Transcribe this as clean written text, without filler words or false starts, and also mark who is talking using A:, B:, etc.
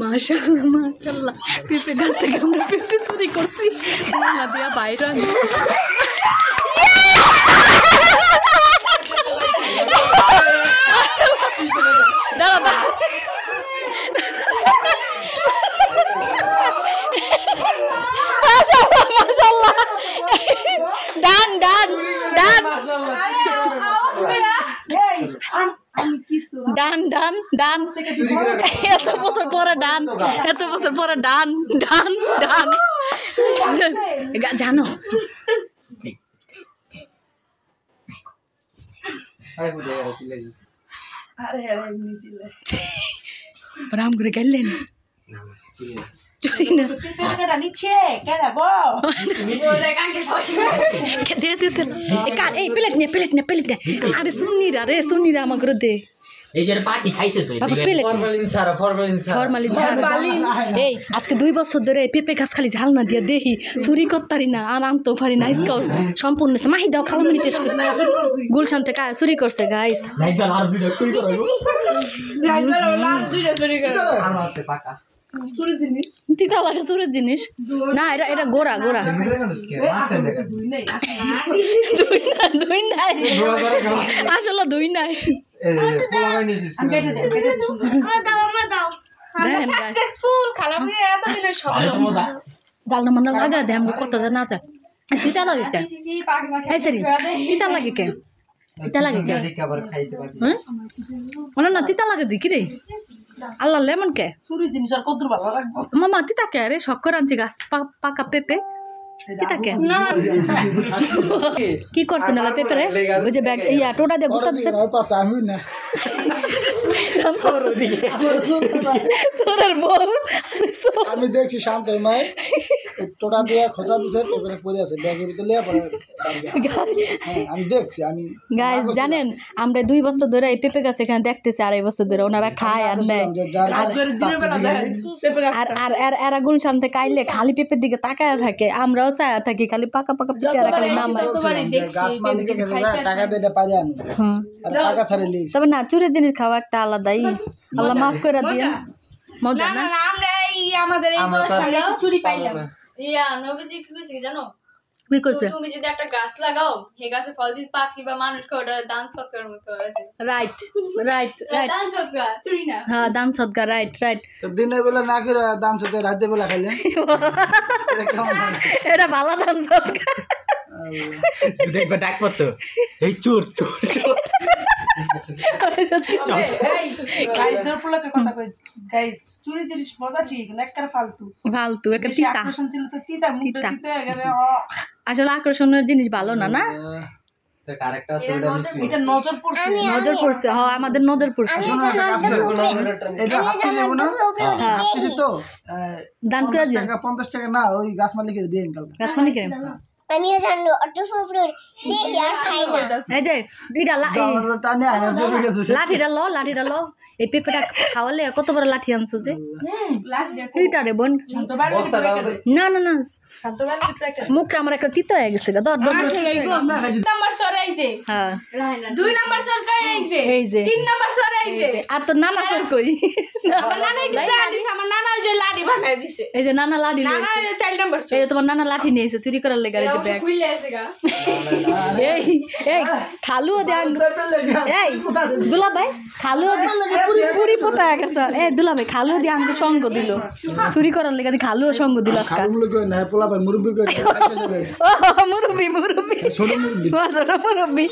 A: মাশাআল্লাহ মাশাআল্লাহ পেঁপে গাছ থেকে আমরা পেঁপে চুরি করছি না দিয়া বাইরে ডান ডান ডান ডান ডান ডান এত বছর পরে ডান এত বছর পরে ডান ডান ডান জানো রাম করে গেলেন চুরি না প্লেট নে আরে শুনিরা রে শুনিরা আমার করে দে
B: এই যে পাখি খাইছে তো
A: ফরমালিন ছাড়া এই আজকে 2 বছর ধরে পেঁপে গাছ খালি ঝাল না দিয়া দেহি চুরি করতারি না আর আনতে পারি না আজকে সম্পূর্ণ মাহি দাও খালা মিনি টেস্ট করে গুলশান থেকে চুরি করছে গাইস তিতা লাগে চুরির জিনিস না এটা এটা গোড়া গোড়া দুই নাই আসলে দুই নাই জাল না লাগা দে আমি কত জানা আছে তিতা লাগে কে তিতা লাগে কে তিতা লাগে কে না তিতা লাগে দেখি রে আল্লাহ লেমন কে মামা তিতা কে রে শক্কর আনছি গাছ পাকা পেঁপে তিতা কে কি করছে না পেঁপে রে ওই যে ব্যাগ ইয়া টোটা দিয়ে গুতা দিছে সোরের বউ
C: আমি দেখছি শান্তের মায়ের টোটা দিয়ে খোঁচা দিছে পেঁপে পড়ে আছে ব্যাগের ভিতরে লিয়ে পড়ে আমি দেখছি আমি
A: গাইস জানেন আমরা 2 বছর ধরে এই পেঁপে গাছ এখানে দেখতেছি আর এই বছর ধরে ওনারা খায় আর নেয় আর এরা গুলশান থেকে আইলে খালি পেঁপের দিকে তাকায় থাকে আমরাও চায়া থাকি খালি পাকা পাকা পেঁপে আর খালি নাম
C: গাছ মালিকে টাকা দিয়ে পারি আনি আর টাকা ছাড়ে লিস
A: তবে না চুরির জিনিস খাওয়া একটা আলাদাই আল্লাহ মাফ করে দিয়েন মজা না
D: আমরা এই আমাদের এই বর্ষায় চুরি পাইলাম ইয়া নবীজি কি কইছে জানো
A: কি কইছে
D: তুমি যদি একটা গাছ লাগাও হে গাছে ফল যদি পাখি বা মানুষ ওটা দান সৎকার মতো আছে
A: রাইট রাইট রাইট
D: দান সৎকার চুরি না
A: হ্যাঁ দান সৎকার রাইট রাইট
C: তো দিনের বেলা না করে দান সৎকার রাতে বেলা খাইলে
A: এটা ভালো দান সৎকার
B: দেখবে ডাক পড়তো এই চোর চোর
A: ফালতু একটা আসলে আকর্ষণের জিনিস ভালো না না নজর পড়ছে হ্যাঁ আমাদের নজর পড়ছে দান করে
C: 50 টাকা না ওই গাছ মালিকের দিয়ে
A: গাছ মালিকের
E: আমিও জানো অটো ফুপুর দেখি আর খাই না
A: এই যে দুইটা লাঠিটা লো এই পেঁপেটা খাওয়ালে কত বড় লাঠি আনছো যে এইটা রে বোন না না না মুখটা আমার একটা তিতা হয়ে গেছে ধর
D: নাম্বার সরাইছে
A: হ্যাঁ
D: 2 নাম্বার সরকাইছে
A: এই যে
D: 3 নাম্বার সরাইছে
A: আর তো নানা সর কই
D: আমার নানা দিছে আমার নানা ওই যে লাঠি বানাই দিছে
A: এই যে নানা লাঠি
D: নানা 4 নাম্বার
A: এই যে তোমার নানা লাঠি নিয়েছে চুরি করার লেগে এই যে ব্যাগ
D: খুইলে আছে গা
A: এই এই খালু দেন এই দুলা ভাই খালু পুরি পোতা গেছে এই দুলা ভাই খালু দিয়ে আমাকে সঙ্গ দিল চুরি করার লেগে খালু সঙ্গ দিল আজকে
C: খালু কই না পোলা ভাই মুরব্বি কই
A: ও মুরব্বি ছোট মুরব্বি